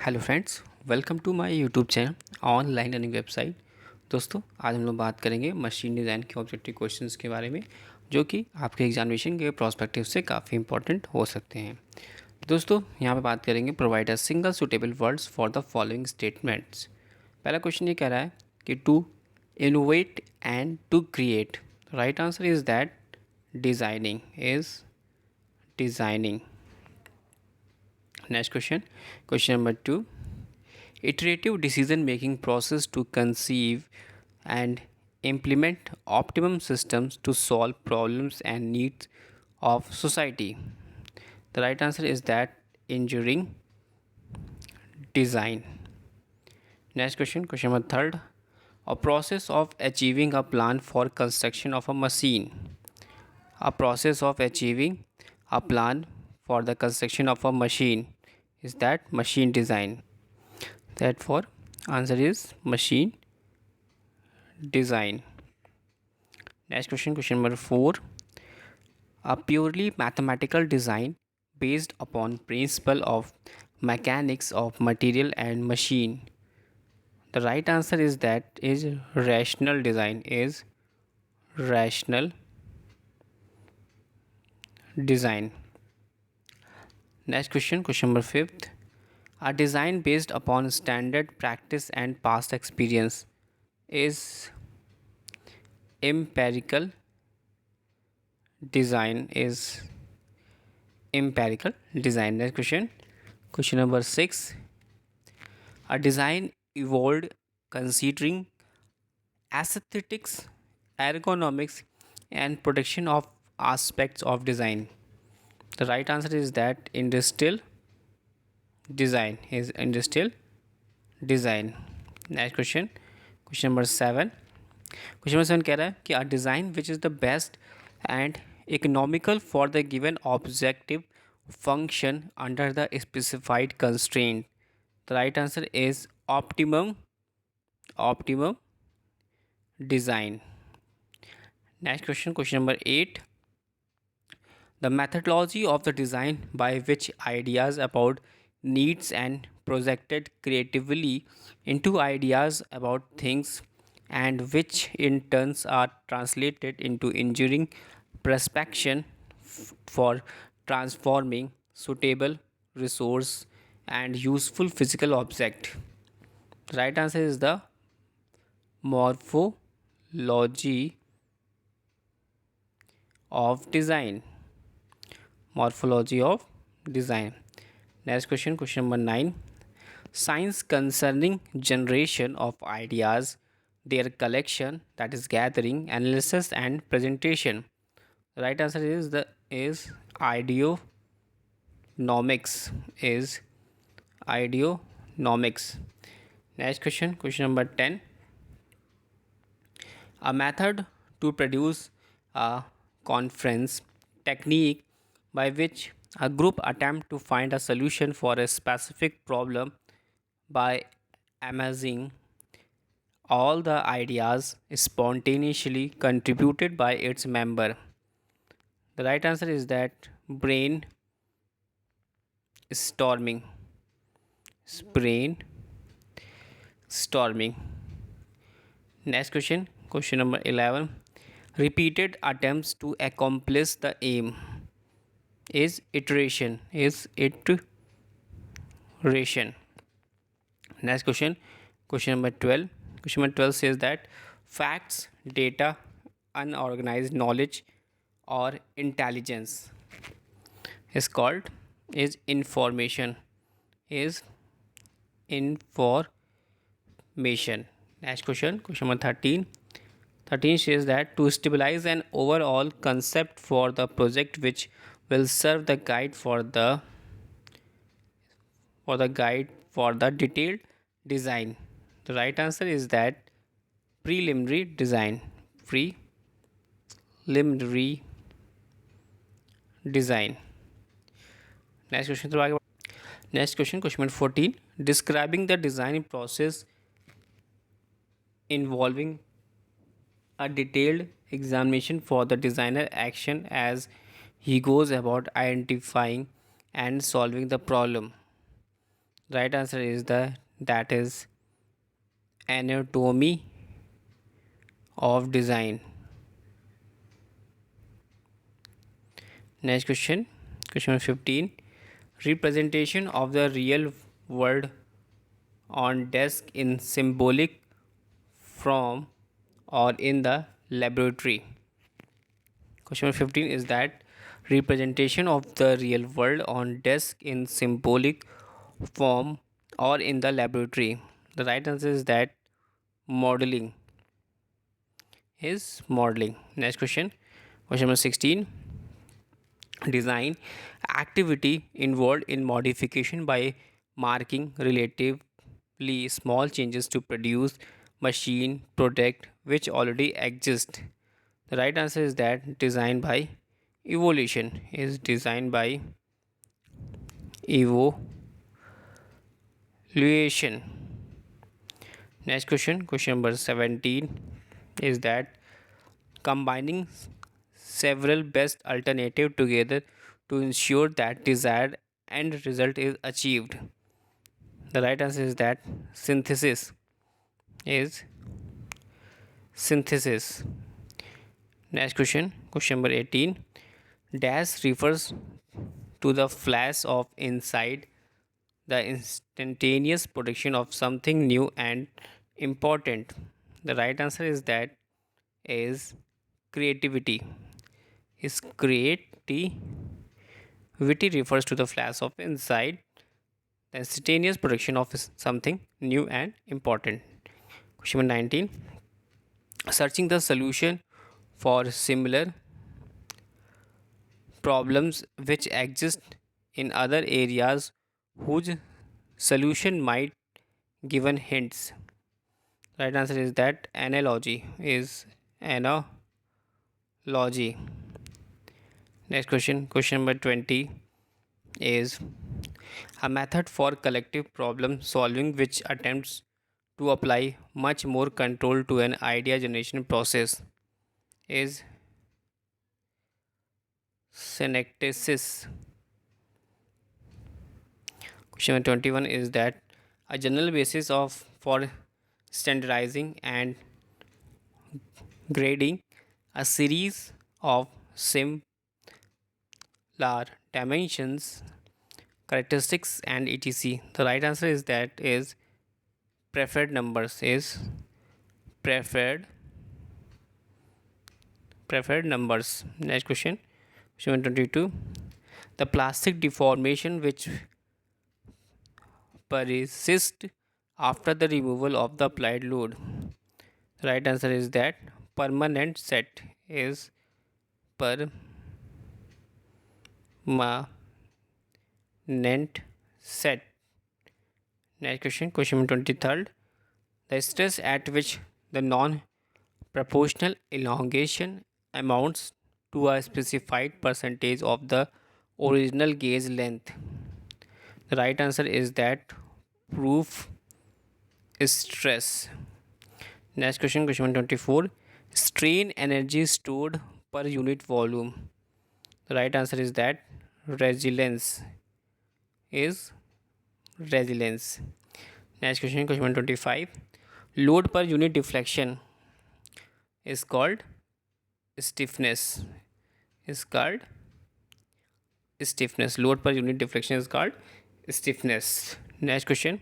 Hello friends, welcome to my YouTube channel online learning website. दोस्तों, आज हम लोग बात करेंगे मशीन डिज़ाइन के ऑब्जेक्टिव क्वेश्चंस के बारे में, जो कि आपके एग्जामिनेशन के प्रोस्पेक्टिव से काफ़ी इंपॉर्टेंट हो सकते हैं। दोस्तों, यहाँ पे बात करेंगे provide a single suitable words for the following statements. पहला क्वेश्चन ये कह रहा है कि to innovate and to create. Right answer is that designing is designing. Next question, question number 2. Iterative decision making process to conceive and implement optimum systems to solve problems and needs of society. The right answer is that engineering design. Next question, question number 3. A process of achieving a plan for construction of a machine. A process of achieving a plan for the construction of a machine is that machine design. Therefore, answer is machine design. Next question, question number 4. A purely mathematical design based upon principle of mechanics of material and machine. The right answer is that is rational design is rational design. Next question, question number 5th. A design based upon standard practice and past experience is empirical design is empirical design. Next question, question number 6. A design evolved considering aesthetics, ergonomics, and protection of aspects of design. The right answer is that industrial design is industrial design. Next question, question number 7. Question number 7 कह रहा है कि a design which is the best and economical for the given objective function under the specified constraint. The right answer is optimum design. Next question, question number 8. The methodology of the design by which ideas about needs and projected creatively into ideas about things and which in turns are translated into engineering prescription for transforming suitable resource and useful physical object. The right answer is the morphology of design. Morphology of design. Next question, question number 9. Science concerning generation of ideas, their collection, that is gathering, analysis, and presentation. The right answer is ideonomics. Is ideonomics. Next question, question number 10. A method to produce a conference technique by which a group attempt to find a solution for a specific problem by amazing all the ideas spontaneously contributed by its member. The right answer is that brainstorming. Brainstorming. Next question, question number 11. Repeated attempts to accomplish the aim is iteration. Next question, question number 12. Question number 12 says that facts, data, unorganized knowledge, or intelligence is called is information. Is information. Next question, question number 13. 13 says that to stabilize an overall concept for the project which will serve the guide for the detailed design. The right answer is that preliminary design. Preliminary design. Next question तो आगे next question, question number 14. Describing the design process involving a detailed examination for the designer action as he goes about identifying and solving the problem. Right answer is that is anatomy of design. Next question, question number 15. Representation of the real world on desk in symbolic form or in the laboratory. Question number 15 is that representation of the real world on desk in symbolic form or in the laboratory. The right answer is that modeling is modeling. Next question, question number 16. Design activity involved in modification by marking relatively small changes to produce machine product which already exist. The right answer is that design by evolution is designed by evaluation. Next question, question number 17 is that combining several best alternative together to ensure that desired end result is achieved. The right answer is that synthesis is synthesis. Next question, question number 18. Dash refers to the flash of insight, the instantaneous production of something new and important. The right answer is that is creativity. Is creativity refers to the flash of insight, the instantaneous production of something new and important. Question number 19. Searching the solution for similar problems which exist in other areas whose solution might given hints. Right answer is that analogy is analogy. Next question, question number 20 is a method for collective problem solving which attempts to apply much more control to an idea generation process is synectesis. Question number 21 is that a general basis of for standardizing and grading a series of similar dimensions, characteristics and etc. The right answer is that is preferred numbers is preferred preferred numbers. Next question, question 22. The plastic deformation which persists after the removal of the applied load. The right answer is that permanent set is permanent set. Next question, question number 23rd. The stress at which the non proportional elongation amounts to a specified percentage of the original gauge length. The right answer is that proof stress. Next question, question number 24. Strain energy stored per unit volume. The right answer is that resilience is resilience. Next question, question number 25. Load per unit deflection is called stiffness. Is called stiffness. Load per unit deflection is called stiffness. Next question,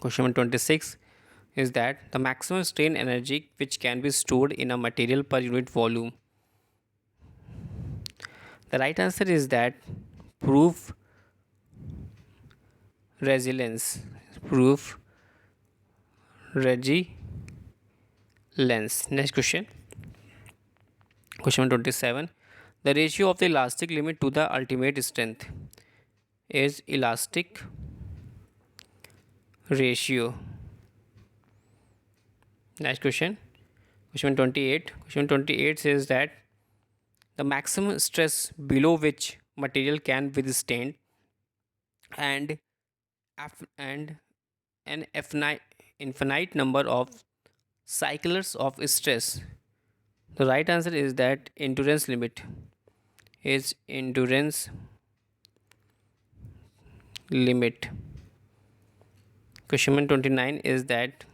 question number 26 is that the maximum strain energy which can be stored in a material per unit volume. The right answer is that proof resilience. Proof resilience. Next question, question number 27. The ratio of the elastic limit to the ultimate strength is elastic ratio. Next question, question 28. Question 28 says that the maximum stress below which material can withstand and and an infinite number of cycles of stress. The right answer is that endurance limit is endurance limit. Question number 29 is that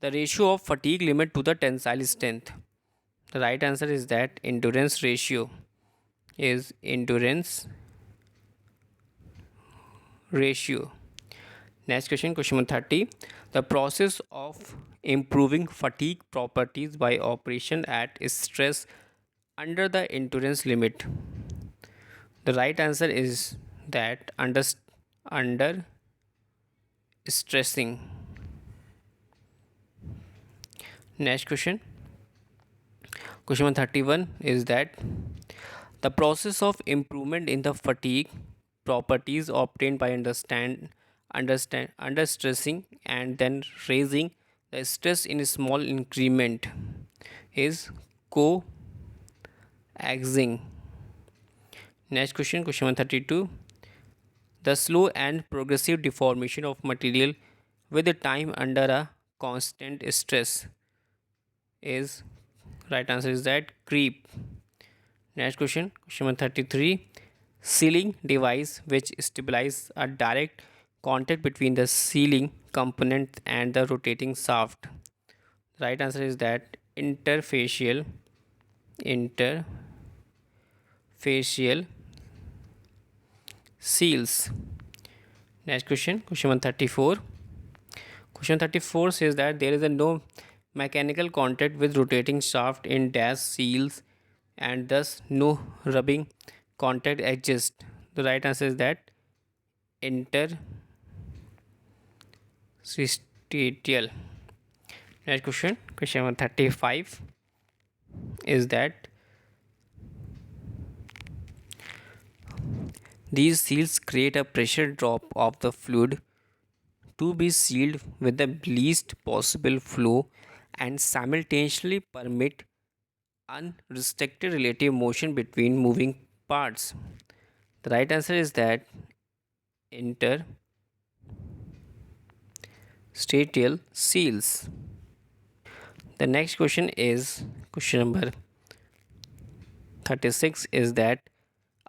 the ratio of fatigue limit to the tensile strength. The right answer is that endurance ratio is endurance ratio. Next question, question number 30. The process of improving fatigue properties by operation at stress under the endurance limit. The right answer is that under stressing. Next question. Question number 31 is that the process of improvement in the fatigue properties obtained by under stressing and then raising the stress in a small increment is coaxing. Next question, question number 32. The slow and progressive deformation of material with the time under a constant stress is right answer is that creep. Next question, question number 33. Sealing device which stabilize a direct contact between the sealing component and the rotating shaft. Right answer is that interfacial seals. Next question, question 134. Question 34 says that there is a no mechanical contact with rotating shaft in dash seals and thus no rubbing contact exists. The right answer is that interstitial. Next question, question 135 is that these seals create a pressure drop of the fluid to be sealed with the least possible flow and simultaneously permit unrestricted relative motion between moving parts. The right answer is that interstitial seals. The next question is question number 36 is that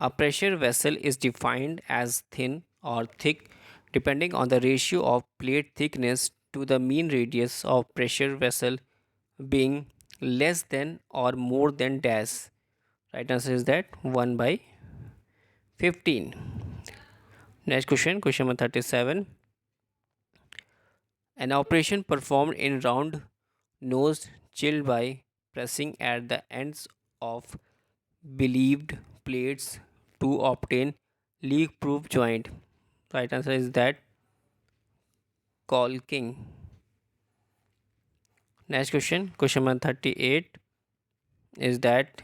a pressure vessel is defined as thin or thick depending on the ratio of plate thickness to the mean radius of pressure vessel being less than or more than dash. Right answer is that 1 by 15. Next question, question number 37. An operation performed in round nose chill by pressing at the ends of believed plates to obtain leak proof joint. Right answer is that caulking. Next question, question number 38 is that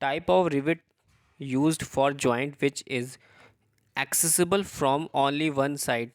type of rivet used for joint which is accessible from only one side.